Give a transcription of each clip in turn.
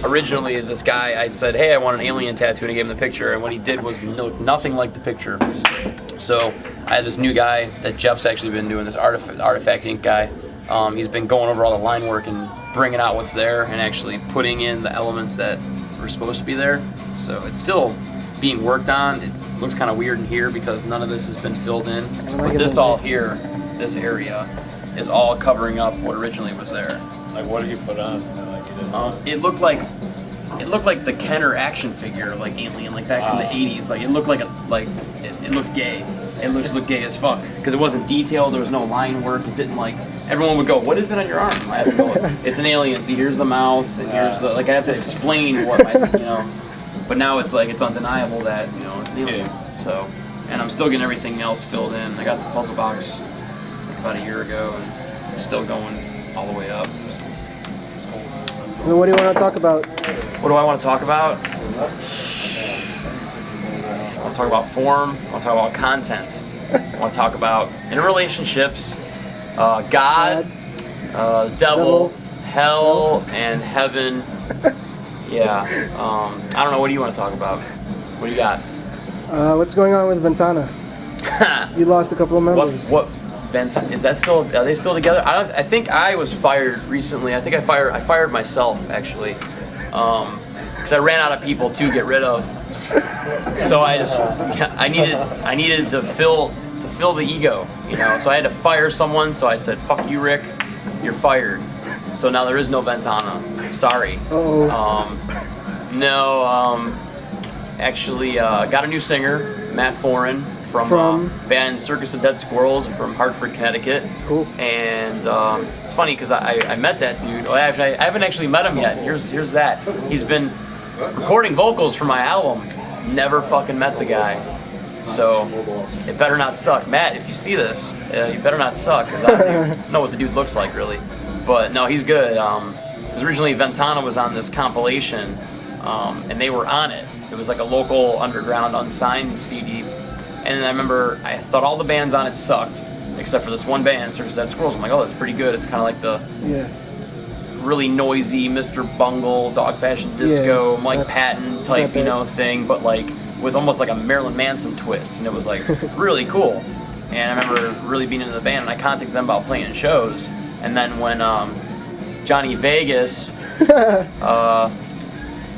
originally this guy, I said, hey, I want an alien tattoo, and I gave him the picture, and what he did was nothing like the picture. So I had this new guy that Jeff's actually been doing, this Artifact Ink guy. He's been going over all the line work and bringing out what's there and actually putting in the elements that were supposed to be there. So it's still being worked on. It looks kind of weird in here because none of this has been filled in. But this all here, this area, is all covering up what originally was there. Like, what did you put on? It looked like the Kenner action figure, like alien, like back in the '80s. Like it looked like it looked gay. It looked gay as fuck because it wasn't detailed. There was no line work. It didn't like. Everyone would go, "What is it on your arm?" I have to go, "It's an alien." See, here's the mouth, and here's the like. I have to explain what my But now it's like it's undeniable that it's an alien. So, and I'm still getting everything else filled in. I got the puzzle box like about a year ago, and still going all the way up. Well, what do you want to talk about? What do I want to talk about? I want to talk about form. I want to talk about content. I want to talk about interrelationships, God, devil, hell, and heaven. Yeah. I don't know. What do you want to talk about? What do you got? What's going on with Ventana? You lost a couple of members. What? Ventana, is that still? Are they still together? I think I was fired recently. I think I fired myself actually, because I ran out of people to get rid of. So I needed to fill the ego, So I had to fire someone. So I said, "Fuck you, Rick. You're fired." So now there is no Ventana. Sorry. Actually, got a new singer, Matt Foreign. From band Circus of Dead Squirrels from Hartford, Connecticut. Cool. And it's funny because I met that dude. Oh, actually, I haven't actually met him yet. Here's that. He's been recording vocals for my album. Never fucking met the guy. So it better not suck. Matt, if you see this, you better not suck because I don't even know what the dude looks like really. But no, he's good. Because originally Ventana was on this compilation, and they were on it. It was like a local underground unsigned CD. And I remember I thought all the bands on it sucked, except for this one band, Circus of Dead Squirrels. I'm like, oh, that's pretty good. It's kind of like the really noisy Mr. Bungle, Dog Fashion Disco, Mike Patton type, thing, but like with almost like a Marilyn Manson twist. And it was like really cool. And I remember really being into the band, and I contacted them about playing shows. And then when Johnny Vegas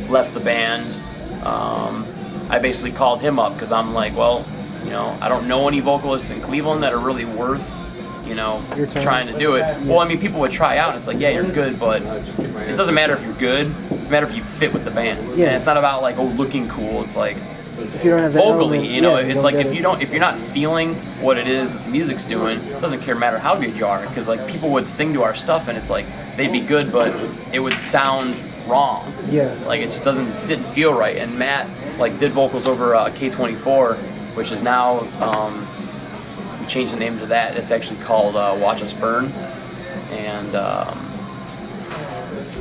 left the band, I basically called him up because I'm like, well, I don't know any vocalists in Cleveland that are really worth, trying to do it. Well, I mean, people would try out, and it's like, yeah, you're good, but it doesn't matter if you're good. It's a matter if you fit with the band. Yeah. And it's not about like, looking cool. It's like if you don't have that vocally, element, it's like if you're not feeling what it is that the music's doing, it doesn't matter how good you are, because like people would sing to our stuff, and it's like they'd be good, but it would sound wrong. Yeah. Like it just didn't feel right. And Matt like did vocals over K24. Which is now, we changed the name to that. It's actually called Watch Us Burn. And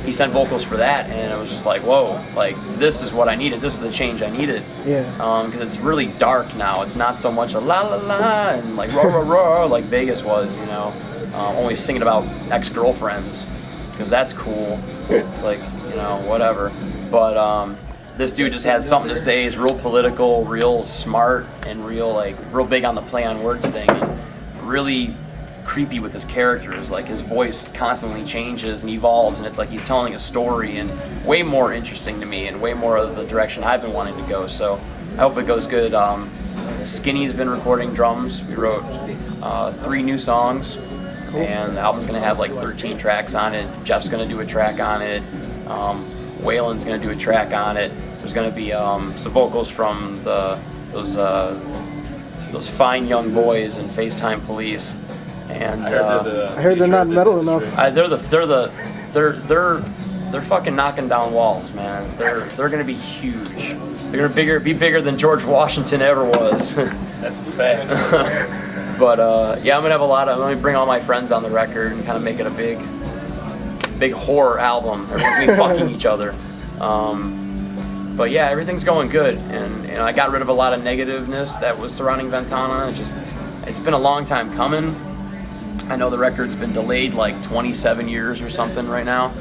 he sent vocals for that, and it was just like, whoa, like this is what I needed. This is the change I needed. Yeah. Because it's really dark now. It's not so much a la la la and like rah rah rah like Vegas was, only singing about ex-girlfriends, because that's cool. It's like, whatever. But this dude just has something to say. He's real political, real smart, and real big on the play on words thing, and really creepy with his characters. Like his voice constantly changes and evolves, and it's like he's telling a story, and way more interesting to me, and way more of the direction I've been wanting to go. So I hope it goes good. Skinny's been recording drums. We wrote 3 new songs, and the album's gonna have like 13 tracks on it. Jeff's gonna do a track on it. Waylon's gonna do a track on it. There's gonna be some vocals from those fine young boys in FaceTime Police, and I heard they're not metal enough. They're fucking knocking down walls, man. They're gonna be huge. They're gonna be bigger than George Washington ever was. That's a fact. But yeah, I'm gonna bring all my friends on the record and kind of make it a big horror album. Everyone's gonna be fucking each other. But yeah, everything's going good, and I got rid of a lot of negativeness that was surrounding Ventana. It's been a long time coming. I know the record's been delayed like 27 years or something right now,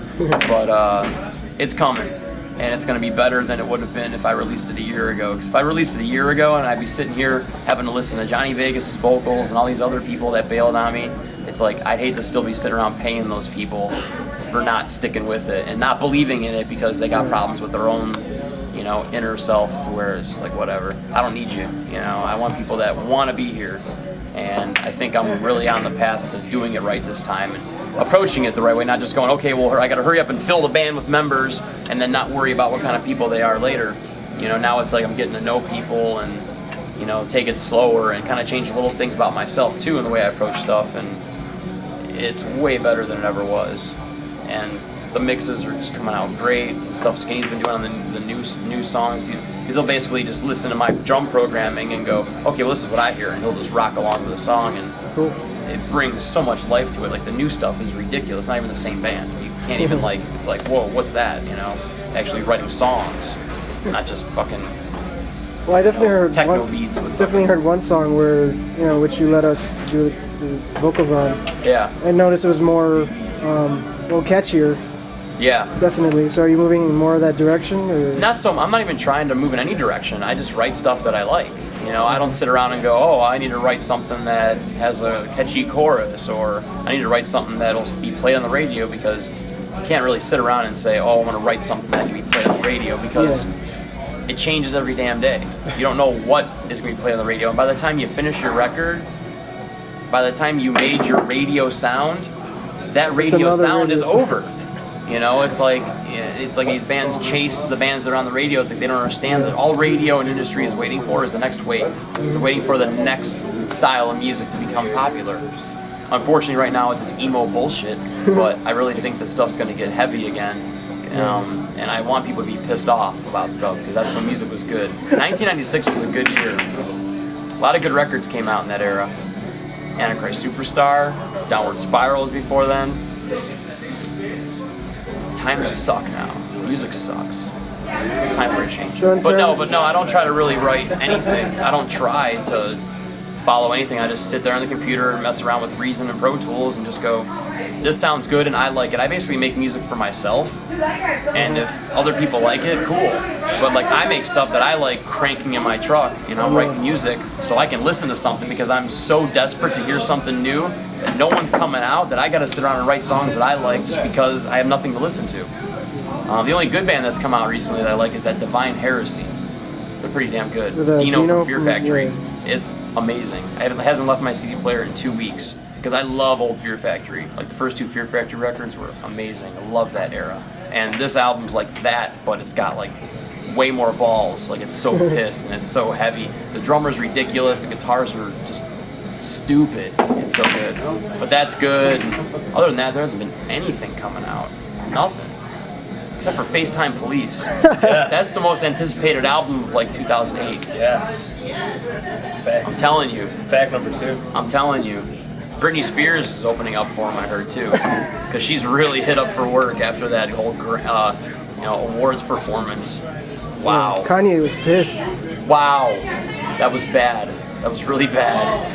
but it's coming. and it's going to be better than it would have been if I released it a year ago. Because if I released it a year ago and I'd be sitting here having to listen to Johnny Vegas' vocals and all these other people that bailed on me, it's like I'd hate to still be sitting around paying those people for not sticking with it and not believing in it because they got problems with their own, you know, inner self, to where it's just like, whatever, I don't need you, you know. I want people that want to be here, and I think I'm really on the path to doing it right this time and approaching it the right way, not just going, okay, well, I got to hurry up and fill the band with members and then not worry about what kind of people they are later. You know, now it's like I'm getting to know people and, you know, take it slower and kind of change little things about myself too in the way I approach stuff, and it's way better than it ever was. And the mixes are just coming out great. Stuff Skinny's been doing on the new songs. He'll basically just listen to my drum programming and go, okay, well, this is what I hear, and he'll just rock along with the song, and Cool. it brings so much life to it. Like, the new stuff is ridiculous. It's not even the same band. You can't even, like, it's like, whoa, what's that, you know? Actually writing songs, not just fucking, Well, I definitely heard techno beats with definitely heard one song where, you know, which you let us do the vocals on. Yeah, I noticed it was more, well, catchier. yeah. Definitely. So are you moving in more of that direction, or? I'm not even trying to move in any direction. I just write stuff that I like. You know, I don't sit around and go, oh, I need to write something that has a catchy chorus, or I need to write something that'll be played on the radio, because you can't really sit around and say, oh, I want to write something that can be played on the radio, because it changes every damn day. You don't know what is going to be played on the radio, and by the time you finish your record, by the time you made your radio sound, that radio sound is over. You know, it's like these bands chase the bands that are on the radio. It's like they don't understand that all radio and industry is waiting for is the next wave. They're waiting for the next style of music to become popular. Unfortunately, right now it's just emo bullshit, but I really think this stuff's going to get heavy again. And I want people to be pissed off about stuff, because that's when music was good. 1996 was a good year. A lot of good records came out in that era. Antichrist Superstar, Downward Spiral was before then. Times suck now. Music sucks. It's time for a change. So But no, I don't try to really write anything. I don't try to follow anything. I just sit there on the computer and mess around with Reason and Pro Tools and just go, this sounds good and I like it. I basically make music for myself, and if other people like it, cool. But like, I make stuff that I like cranking in my truck, you know, I'm writing music so I can listen to something, because I'm so desperate to hear something new that no one's coming out, that I gotta sit around and write songs that I like just because I have nothing to listen to. The only good band that's come out recently that I like is that Divine Heresy. They're pretty damn good. Dino from Fear Factory. Yeah. It's amazing. It hasn't left my CD player in 2 weeks, because I love old Fear Factory. Like, the first 2 Fear Factory records were amazing. I love that era. And this album's like that, but it's got like way more balls. Like, it's so pissed and it's so heavy. The drummer's ridiculous. The guitars are just stupid. It's so good. But that's good. Other than that, there hasn't been anything coming out. Nothing. Except for FaceTime Police. That's the most anticipated album of like 2008. Yes. It's a fact. I'm telling you. Fact number 2. I'm telling you. Britney Spears is opening up for him, I heard too, because she's really hit up for work after that whole, awards performance. Wow. Kanye was pissed. Wow. That was bad. That was really bad.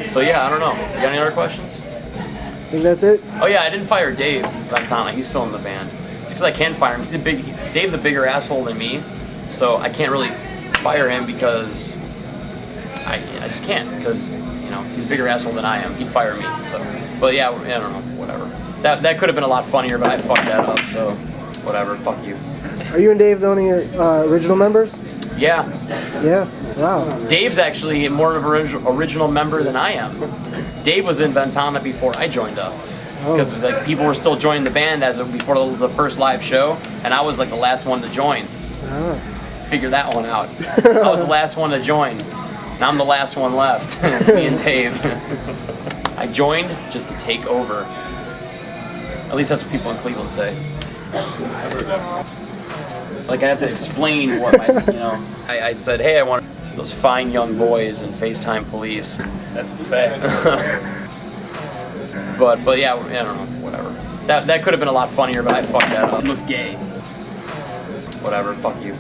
So yeah, I don't know. You got any other questions? I think that's it. Oh yeah, I didn't fire Dave Ventana. He's still in the band. Because I can fire him. Dave's a bigger asshole than me, so I can't really fire him, because I just can't, because he's a bigger asshole than I am. He'd fire me. So, but yeah, I don't know. Whatever. That could have been a lot funnier, but I fucked that up. So, whatever. Fuck you. Are you and Dave the only original members? Yeah. Yeah. Wow. Dave's actually more of an original member than I am. Dave was in Ventana before I joined up, because like people were still joining the band before the first live show, and I was like the last one to join. Figure that one out. I was the last one to join. Now I'm the last one left. Me and Dave. I joined just to take over. At least that's what people in Cleveland say. Like, I have to explain what I said, hey, I want those fine young boys in FaceTime Police. That's a fact. But yeah, I don't know, whatever. That could have been a lot funnier, but I fucked that up. Look gay. Whatever, fuck you.